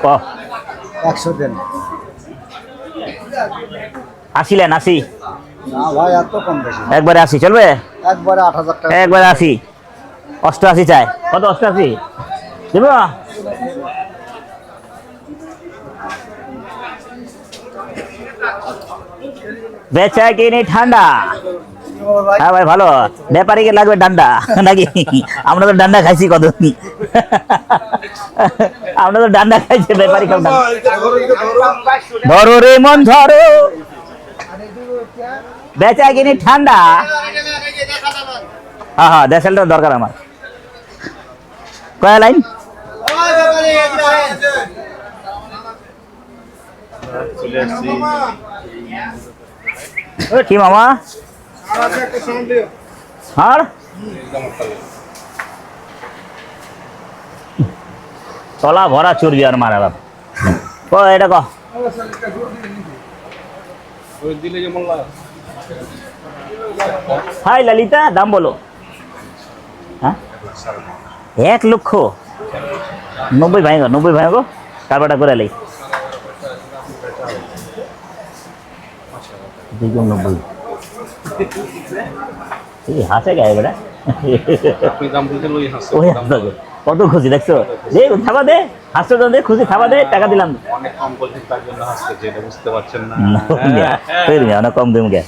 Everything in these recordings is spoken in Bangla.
100 দেন। 80 লেন, 80। না ভাই এত কম বেশি। একবারে 80 চলবে? একবারে 8000 টাকা। একবারে 80। 88 চাই। কত 88? দেব? বেচা কিনি ঠান্ডা। হ্যাঁ ভাই ভালো। ব্যাপারীকে লাগবে ডান্ডা নাকি? আমরা তো ডান্ডা খাইছি কত। আমরা তো ডান্ডা খাইছি, ব্যাপারী খাও না। ধরো রে মন ধরো, বেচা কিনি ঠান্ডা। হ্যাঁ হ্যাঁ, দেশালটা দরকার আমার। কয় লাইন? কি মামা? আর তলা ভরা চর্বি আর মারা বাপ। এটা ক হাই ললিতা, দাম বলো। হ্যাঁ 1 লক্ষ 90 ভাই গো, 90 ভাই গো, কারবারটা করে লাই। 290 হাসে গায়ে বেটা। কত খুশি দেখছো? দে থাবা দে, হাসতে দে, খুশি থাবা দে, টাকা দিলাম। অনেক কম বলছেন তার জন্য হাসতে, যেটা বুঝতে পারছেন না। অনেক কম দিম গে।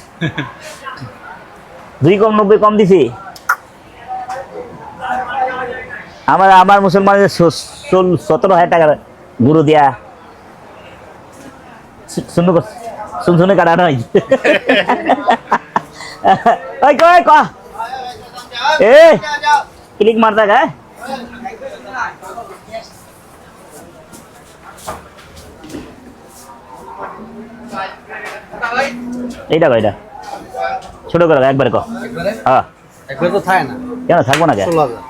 2 কম 90 কম দিছি। আমার মুসলমানের 17,000 টাকা গুরু দিয়া শুনে কাটানো হয়েছে। ক্লিক মারতা গায়ে এইটা কো, এটা ছোট করে একবারে কো। হ্যাঁ একবারে তো থাকে না। কেন থাকবো না? 16,000।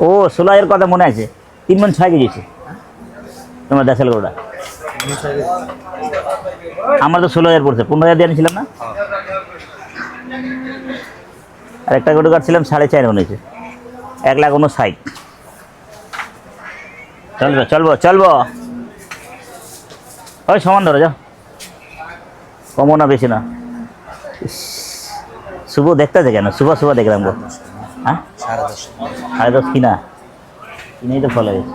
ও 16,000 কথা মনে আছে। 3 মণ 6 কেজি তোমার দেশাল গরুটা। আমার তো 16,000 পড়ছে, 15,000 দিয়ে আনিছিলাম না। আর একটা গরু কাটছিলাম 4.5 মণ হয়েছে, 1,59,000। চলবো চলবো চলবো, ওই সমান ধরো যাও, কমও না বেশি না। শুভ দেখতেছে কেন? শুভ দেখলাম গো। হ্যাঁ 10.5 কিনা কিনেই তো ফলে গেছে।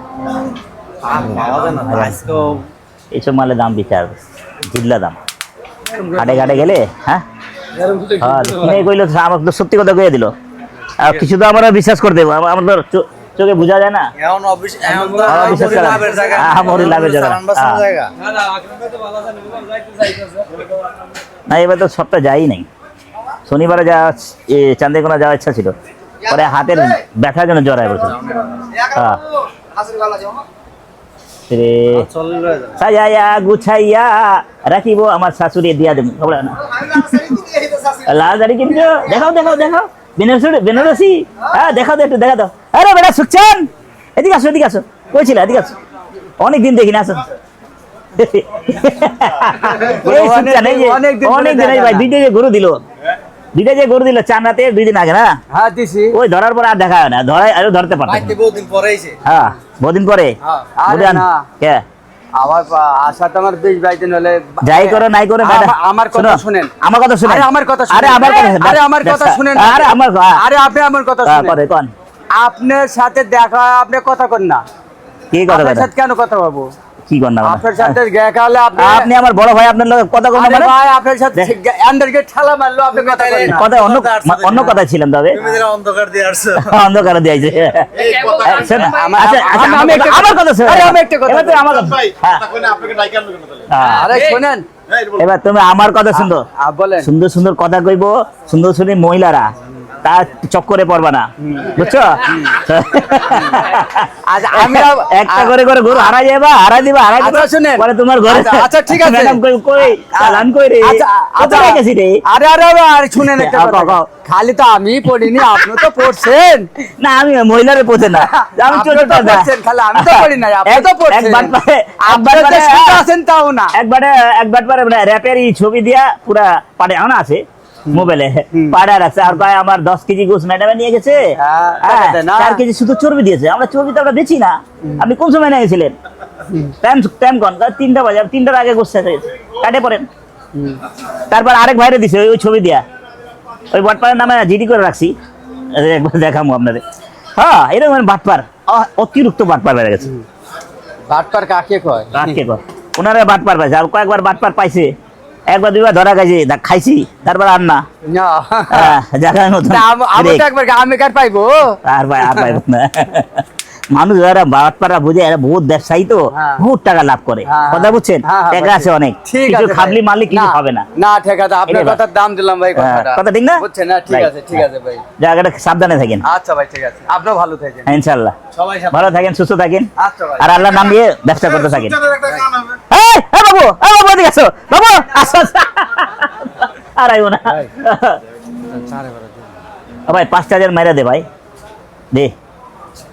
এইসব মালে দাম বিচার জিল্লা দাম। হাটে ঘাটে গেলে হ্যাঁ কিনে কইলো, আমার তো সত্যি কথা কয়ে দিল। আর কিছু তো আমরা বিশ্বাস করে দেবো, আমার তো চোখে বোঝা যায় না। না এবার তো সবটা যাই নাই। শনিবারে যাওয়া, চান্দিকোনা যাওয়ার ইচ্ছা ছিল, পরে হাতের ব্যথার জন্য জ্বর বলছিল। হ্যাঁ সাজাইয়া গুছাইয়া রাখিব আমার শাশুড়ি দিয়া দেব। লাল দাড়ি কিনছো? দেখাও দেখাও দেখাও, বেনারসি। হ্যাঁ দেখাও একটু, দেখা দাও। আরে বেটা সুখচান, এদিকে আসো এদিকে আসো। কইছিল এদিকে আসো, অনেকদিন দেখি না। আসো অনেকদিন ভাই, দুইটা যে গরু দিল চান্নাতে 2 দিন আগে না। হ্যাঁ দিছি। ওই ধরার পর আর দেখা হয় না, আরো ধরতে পারতাম। বহুদিন পরে এসে। হ্যাঁ বহুদিন পরে। কে আবার আশা তো আমার 20-22 দিন হলে যাই করো নাই করো, আমার কথা শুনেন, আমার কথা শুনেন, আমার কথা শুনেন, আমার কথা শুনেন, আপনি আমার কথা শুনেন। কোন আপনার সাথে দেখা, আপনি কথা কন না। কি কথা? আপনার সাথে কেন কথা বলবো? কি কর না? আপনার সাথে দেখা হলে আপনি আমার বড় ভাই, আপনার লগে কথা কন না। ভাই আপনার সাথে আন্ডারগেট ঠালা মারলো, আপনি কথা কন না। কথা অন্য কথা ছিলাম, তবে তুমি যেটা অন্ধকার দিয়ে আসছো। অন্ধকার দিয়ে আইছে। এই আমার কথা শুনুন, আমি একটা কথা আমার কথা ভাই কথা কইনা আপনাকে ডাইকা আনলো কেন তাহলে? আরে শুনেন, এবার তুমি আমার কথা শুনো। বলেন। সুন্দর সুন্দর কথা কইবো, সুন্দর সুন্দর মহিলারা, তার চক্করে পড়বা না, বুঝছো? আমি একটা করে করে গরু হারাই যাবা, হারাই দিবা শুনেন পরে তোমার ঘরে। আচ্ছা ঠিক আছে, ম্যাডাম কই চালান কই রে? আচ্ছা গেছি রে। আরে আরে শুনেন একটা কথা, খালি তো আমি পড়িনি, আপনি তো পড়ছেন। না আমি মহিলারে পড়ছে না, আমি ছোট পড়ছেন, খালি আমি তো পড়ি না, আপনি তো পড়ছেন। একবার তো শুনতে আছেন তাও না। একবার পারে র্যাপের ছবি দিয়া পুরা পাড়ে আনা আছে, মোবাইলে পাড়া রাখছে আর কয় আমার 10 কেজি গোস ম্যাডামে নিয়ে গেছে, হ্যাঁ, হ্যাঁ, টাকা দেয় না। 4 কেজি শুধু চর্বি দিয়েছে। আমরা চর্বি তো আমরা বেচি না। আপনি কোন সময় নিয়ে গেছিলেন? টাইম কোন 3টা বাজে, 3টার আগে গোস শেষ হয়ে গেছে, কাটে পড়েন। তারপর আরেক ভাইরে দিছে ওই ছবি দিয়া, ওই বাটপারের নামে জিডি করে রাখছি, একবার দেখাবো আপনাদের। হ্যাঁ, এরকম বাটপার, অতিরিক্ত বাটপার বেড়ে গেছে। বাটপার কাকে কয়? কাকে কয়? ওনারা বাটপার পাইছে, আর কয়েকবার বাটপার পাইছে, একবার দুইবার ধরা গেছে, খাইছি, তারপর আর না। না জায়গার মতো আমি তো একবার আমি কার পাইবো। আর পাইব না। মানুষ যারা বাটপাড়া বুঝে এরা বহুত ব্যবসায়ী তো, হ্যাঁ। বহুত টাকা লাভ করে, হ্যাঁ, কথা বুঝছেন? হ্যাঁ, হ্যাঁ, টাকা আছে অনেক, ঠিক কিছু আছে খাবলি ভাই। মারলে কিছু হবে না। না ঠিক আছে, আপনার এটাই কথার দাম দিলাম ভাই, কথাটা কথা ঠিক না? বুঝছেন না? ঠিক Right. আছে, ঠিক আছে ভাই। জায়গাটা সাবধানে থাকেন। আচ্ছা ভাই, ঠিক আছে, আপনিও ভালো থাকেন। হ্যাঁ, ইনশাআল্লাহ সবাই সাথে। ভালো থাকেন, সুস্থ থাকেন, আচ্ছা ভাই। আর আল্লাহর নাম নিয়ে ব্যবসা করতে থাকেন। একটা গান হবে। এই বাবু, এদিকে আসো বাবু, আসো আসো। আর আইও না ও ভাই, 5,000 মেরে দে ভাই, দে,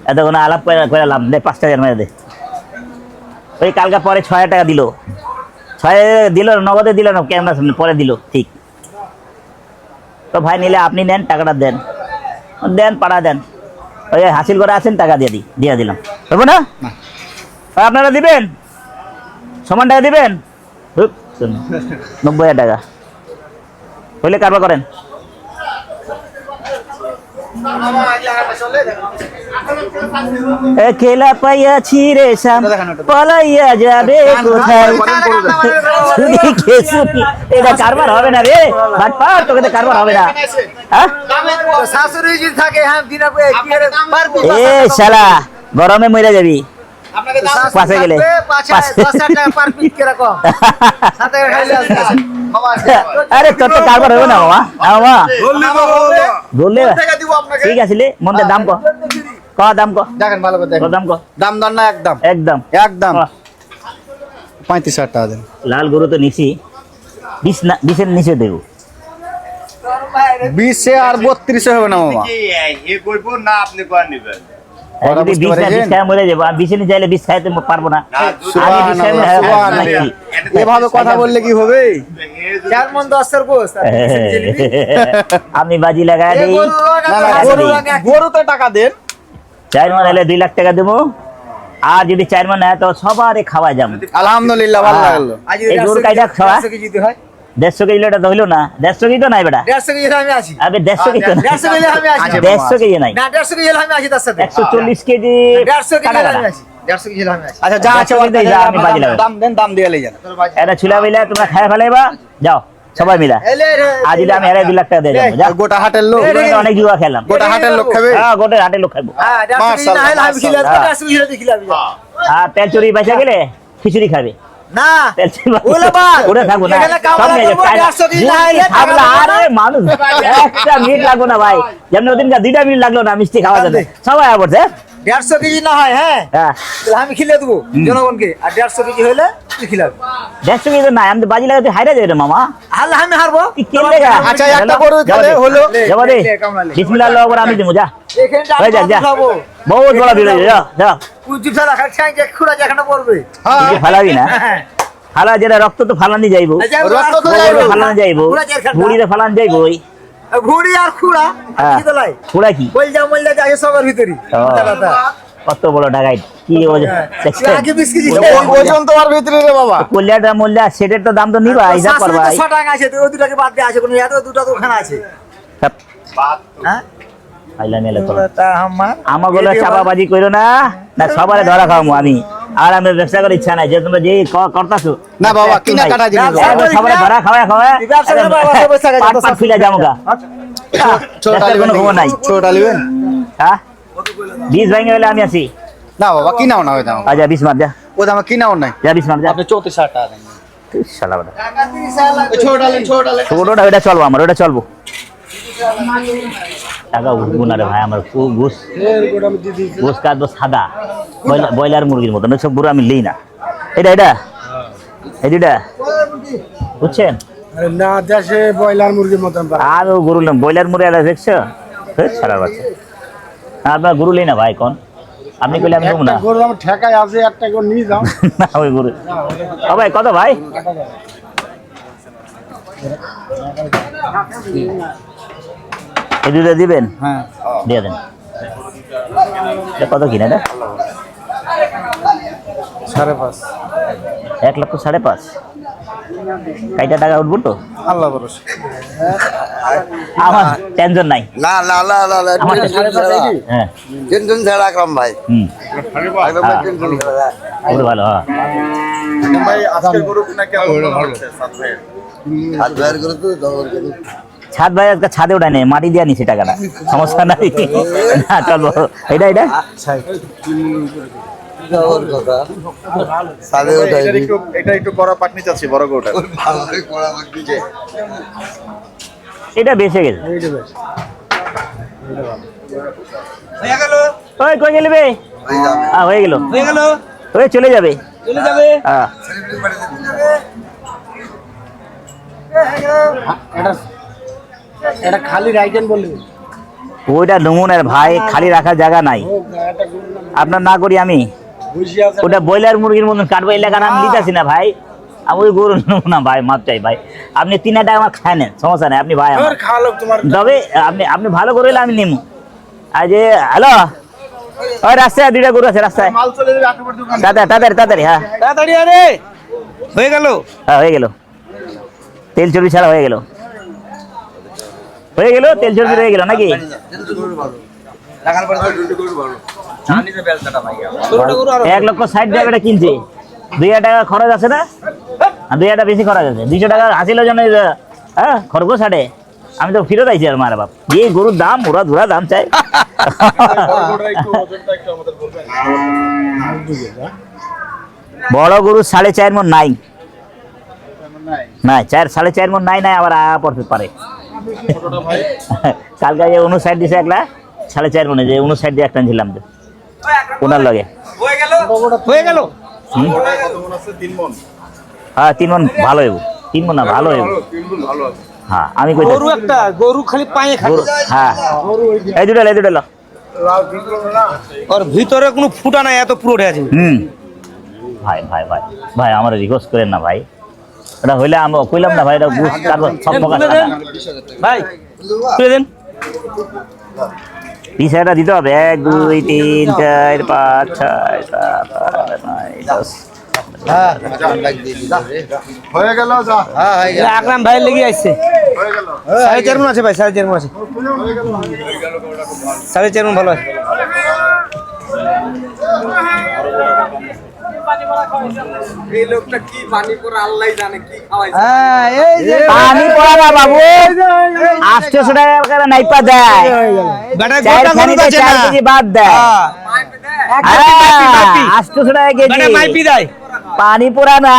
এতক্ষণ আলাপ করে লাভ দে, 5,000 মেরে দে। ওই কালকে পরে 6,000 টাকা দিল, 6,000 দিল, নগদে দিল না, ক্যামেরা সামনে পরে দিল, ঠিক তো ভাই। নিলে আপনি নেন, টাকাটা দেন, দেন, পাড়া দেন, ওই হাসিল করে আছেন, টাকা দিয়ে দিলাম, বুঝবো না? আপনারা দিবেন, সমান টাকা দিবেন, 90,000 টাকা হইলে কারবার করেন। খেলা পাইয়াছি রে শ্যাম, পলাইয়া যাবে কোথায়? এটা কারবার হবে না রে বাটপার, তোকে তো কারবার হবে না। হ্যাঁ, শাশুড়ি যদি থাকে, হ্যাঁ দিনা কি রে পারবি? এ শালা গরমে মরে যাবি আপনাকে দাম পাশে গেলে। আরে তোর তো কারবার হবে না মামা, মামা বললে দিব আপনাকে। ঠিক আছে, মন্দের দাম ক দাম ক দেখেন ভালো করে দেখেন, দাম ক দাম দর না একদম একদম একদম 35,000 টাকা দেন। লাল গরু তো নিছি, 20 নিচে দেবো। 20 আর 32 হবে না মামা। কি এ কইবো না আপনি কোয়া নিবেন? ওরা যদি বুঝতে 20 পারছেন? খায় মরে যাবো, আর 20 চাইলে 20 খাইতে পারবো না। আমি 20 সুবহানাল্লাহ, সুবহানাল্লাহ। এভাবে কথা বললে কি হবে? চার মন 10 গোস। আমি বাজি লাগাই দিই, না না, গরুতে টাকা দেন। 4 মন হলে 2 লাখ টাকা দেবো, আর যদি 4 মন হয় তো সবারে খাওয়া যাবো। আলহামদুলিল্লাহ, ভালো লাগলো। এই গরু কাইটা খাওয়া 150 কেজি হয়। 150 কেজি তো হইলো না, 150 কেজি তো নাই বেটা। 150 কেজি আমি আছি। আবে 150 কেজি তো নাই, 150 কেজি আমি আছি। 150 কেজি নাই, না 150 কেজি আমি আছি, তার সাথে 140 কেজি 150 কেজি কাটা আমি কাটা। আছি। 150 কেজি আমি আছি। আচ্ছা যা আছে 150 কেজি আমি বাজি লাগাই। দাম দেন, দাম দিয়ে লই যান। এটা ছিলা মিলা তোমরা খায় ফেলাইবা, যাও সবাই মিলা। আজ যদি আমি 2 লাখ টাকা দিয়ে যাবো, যাও। গোটা হাটের লোক, অনেক জুয়া খেলাম, গোটা হাটের লোক খাবে। হ্যাঁ গোটা হাটে লোক খাইবো। হ্যাঁ 150 কেজি না হলে আমি খিলাম, 150 কেজি হলে খিলাম। আর তেল চুরি পয়সা গেলে খিচুড়ি খাবে, না তেল চুরি ওলা বাদ ওরে থাকবো না, এখানে সব কামলা নিয়ে করবো, যাবে। 150 কেজি না হলে থাকলা, আরে মানুষ একটা মিনিট লাগলো না ভাই, যেমন ওদিনকার 2টা মিনিট লাগলো না মিষ্টি খাওয়ার জন্য, সবাই আবার 150 কেজি না হয়, হ্যাঁ হ্যাঁ তাহলে আমি খিলে দেবো জনগণকে। আর 150 কেজি হলে তুই খিলাবি। 150 কেজি তো নাই, আমি তো বাজি লাগাতে হাইরা যাই রে মামা। হারলে আমি হারবো। তুই কেন লেগা? আচ্ছা একটা গরু তাহলে হলো। যাবো দে, লে, কামলা লে। বিসমিল্লাহ আল্লাহু আকবার, আমি দেবো, যা এখানে হয়ে যাক, যা। খাবো। বহুত বড় ভিড় হয়েছে, যা যা। কুচি ফেলা খাচ্ছি, যে খুঁড়া যেখানে পড়বে। কিছু ফালাবি না, হ্যাঁ ফালা যেটা রক্ত তো ফালানি যাইবো, রক্ত তো গোবরে যাইবো। ফালানি যাইবো, খুঁড়া যেখানে। বুড়িতে ফালানি যাইবো। ওই ভুড়ি আর খুঁড়া হ্যাঁ, কি দলাই খুড়া কি বলজা মলজা যায় সবার ভিতরে। কত বড় ডাকাইত, কি আগে 20 কেজি ওজন তোমার ভিতরে রে বাবা। কল্যাটা মোল্লা সেটের তো দাম তো নিবা, হিসাব করবা। 6 টাকা আছে, তো ওই দুটাকে বাদ দিয়ে আছে, কোন এত দুটো তো ওখানে আছে। হ্যাঁ আইলা মেলা তো তা আমার আমাগুলো চাপাবাজি কইরো না, না সবারে ধরা খাওয়াবো আমি। আর আমি ব্যবসা করার ইচ্ছা নাই, যে তোমরা যে করতাছো না বাবা, কিনা কাটা জিনিস বাবা। সবারে ধরা খাওয়া খাওয়া ব্যবসা করে বাবা, সবাই বসে থাকে, পাট ফিলা যাবো গা। ছোটা ব্যবসার কোনো খবর নাই। ছোটা লিবেন হ্যাঁ 20 ভাঙে হলে আমি আছি। না বাবা, কিনাও না ওই দাম। আচ্ছা 20 মার যা, ও দাম কিনাও নাই। যা 20 মার যা। আপনি 34,000 টাকা দেন। শালা বেটা ছোটা লেন, ছোটা লেন। ছোটটা ওইটা চলবো, আমার ওইটা চলবো। টাকা উঠবো না রে ভাই, আমার গোস গোস কাটবো সাদা, ব্রয়লার মুরগির মতন, ওই সব গরু আমি লিই না। এটা এটা এই দুটা বুঝছেন, না দেশে ব্রয়লার মুরগির মতন আর ও গরু ব্রয়লার মুরগি আলাদা দেখছো, সারা বাচ্চা। আপনার গরু লিই না ভাই, কোন আপনি কইলে আমি দেবো না। গরু আমার ঠেকায় আছে, একটা করে নিয়ে যাও। না ওই গরু ও ভাই কত ভাই? এই দুটো দিবেন, হ্যাঁ দিয়ে দেন। এটা কত কিনা এটা? 5.5 1,05,500। কয়টা টাকা উঠবো তো? আল্লাহ ভরসা। আমার টেনশন নাই। না না না না না, আমার টেনশন ছাড়া। হ্যাঁ, টেনশন ছাড়া আকরাম ভাই। হুম, আকরাম ভাই টেনশন ছাড়া। একটু ভালো। হ্যাঁ, ভাই আজকের গরু কিনা কেমন হচ্ছে সাত ভাইয়ের? সাত ভাইয়ের গরু তো দবর গরু। ছাদ ভাই আজকে ছাদে ওঠায় নেই, মাটি দিয়ে নিছে টাকাটা, সমস্যা নাই। না চলবো, এটা এটা দবর কথা। সাদে ওঠাই। এটা একটু কড়া পাকনি চাচ্ছি বড় গরুটা। ভালোই করা বাকি যে। এটা বেঁচে গেছে। এইটা বেশ। ওই কই গেলি বে? ভাই যাবে। হয়ে গেল, হয়ে চলে যাবে। হ্যাঁ, সেলিব্রিটি বাড়িতে চলে যাবে। এটা খালি রাইকেন বললি। ওইটা নমুনার ভাই, খালি রাখার জায়গা নাই। আপনার না করি আমি বুঝি আছে। ওটা ব্রয়লার মুরগির মতন কাটবো, এই লেখা আমি লিখেছি না ভাই। আমি ওই গরু নেবো না ভাই, মাপ চাই ভাই। আপনি 3 টাকা আমার খায় নেন, সমস্যা নেই, আপনি ভাই আমার। আর খাওয়ালো তোমার। তবে আপনি ভালো করে হলে আমি নেবো। আর যে হ্যালো, ওই রাস্তায় 2টা গরু আছে রাস্তায়। মাল চলে যাবে আটবার দোকান। তাড়াতাড়ি। হ্যাঁ তাড়াতাড়ি আরে হয়ে গেল। হ্যাঁ, হয়ে গেল। তেল চর্বি ছাড়া হয়ে গেল, তেল চর্বি হয়ে গেল নাকি? রাখার পরে তো ডিউটি করব ভালো। 1,60,000 টাকা কিনছে, 2,000 টাকা খরচ আছে না? 2,000 টাকা বেশি খরচ আছে, 200 টাকা হাসিল জন্য। হ্যাঁ, খরগোশ হাটে আমি তো ফিরত আইছি আর মারা বাপ। এই গরুর দাম ওরা ধরা দাম চাই। গরুটা একটু ওজনটা একটু আমাদের বলবেন। বড় গরু 4.5 মণ নাই, নাই। 4.5 মণ নাই, আবার পড়তে পারে। ছোটটা ভাই কালকে যে 59 দিছে একলা 4.5 মণে, যে 59 দিয়ে একটা ছিলাম তো ওনার লগে। হয়ে গেল। হুম? কত মন আছে? 3 মন। হ্যাঁ, 3 মণ ভালো হইব, 3 মণ না ভালো হইব। 3 মন ভালো আছে। হ্যাঁ, আমি কই গরু একটা গরু খালি পায়ে খায়। হ্যাঁ, এই দুটো লো। লাল ফিরলো না। ওর ভিতরে কোনো ফুটা নাই, এত পুরো উঠে আছে। হুম, ভাই আমার রিকোয়েস্ট করেন না ভাই, এটা হইলে আমি কইলাম না ভাই, এটা বুঝ তারপর সব প্রকাশ না। ভাই তুলে দেন। পিছাটা দিতে হবে 1 2 3 4 5 6 7 8 9 10। হ্যাঁ, লাগ দিয়ে দিল রে। হয়ে গেল যা। হ্যাঁ, হয়ে গেল। আকরাম ভাই লেগে আসছে। হয়ে গেল। 4.5 মণ আছে ভাই, 4.5 মণ আছে। 4.5 মণ ভালো আছে। এই লোকটা কি পানি পরে আল্লাহই জানে কি খাওয়াইছে। হ্যাঁ, এই যে পানি পড়া না বাবু, 800 টাকা করে নাইপা দেয়, বেটা 4 গোটা গরু খানিতে আছে 4 না। কেজি বাদ দেয়। মাইপি। 800 টাকা বেটা কেজি মাইপি দেয়। পানি পড়া না।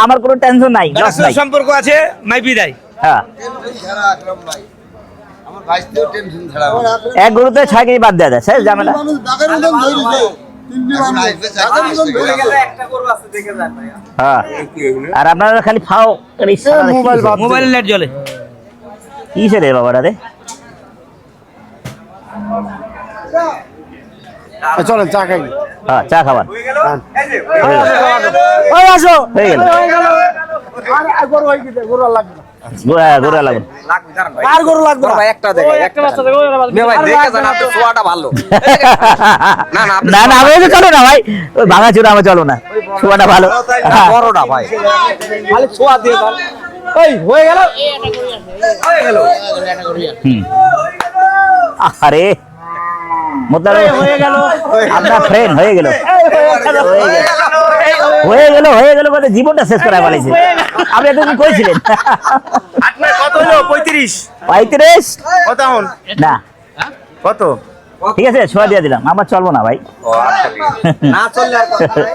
আমার কোনো টেনশন নাই, বেটা লস নাই। সম্পর্ক আছে, মাইপি দেয়। হ্যাঁ, টেনশন ছাড়া আকরাম ভাই। আমার ভাইস্তেও টেনশন ছাড়া। এক গরুতে 6 কেজি বাদ দেয়, শেষ ঝামেলা। এখন আইবে চাকরি হয়ে গেল। একটা গরু আছে দেখে যান ভাই। হ্যাঁ, আর আপনারা খালি ফাও মোবাইল লাইট জ্বলে। কিসে রে বাবাটা রে? চলেন চা খাই। হ্যাঁ, চা খাবার হয়ে গেল। এই যে ওই আসো, হয়ে গেল। আর গরু হয়ে গেছে, গরু আর লাগবে না। গোড়া লাগুন। লাগবে জান ভাই। আর গরু লাগবে না। ভাই একটা দেখে একটা বাচ্চা দেখো। মে ভাই দেখে জান আপনি ছোয়াটা ভালো। না না আপনি না না, আমি চলো না ভাই, ওই ভাঙা চূড়া আমার চলো না, ছোয়াটা ভালো। বড়টা ভাই। খালি ছোঁয়া দিয়ে দাও। এই হয়ে গেল। হয়ে গেল। হুম, আরে মোতার হয়ে গেল, আপনার ফ্রেন্ড হয়ে গেল, হয়ে গেল মানে জীবনটা শেষ করা বলেছে। আপনি এতদিন কইছিলেন আপনার কত হলো? 35। 35 কত এখন? না, কত? ঠিক আছে, ছোঁয়া দিয়ে দিলাম, আমার চলবো না ভাই। ও আচ্ছা ঠিক আছে। না চললে আর কথা নাই।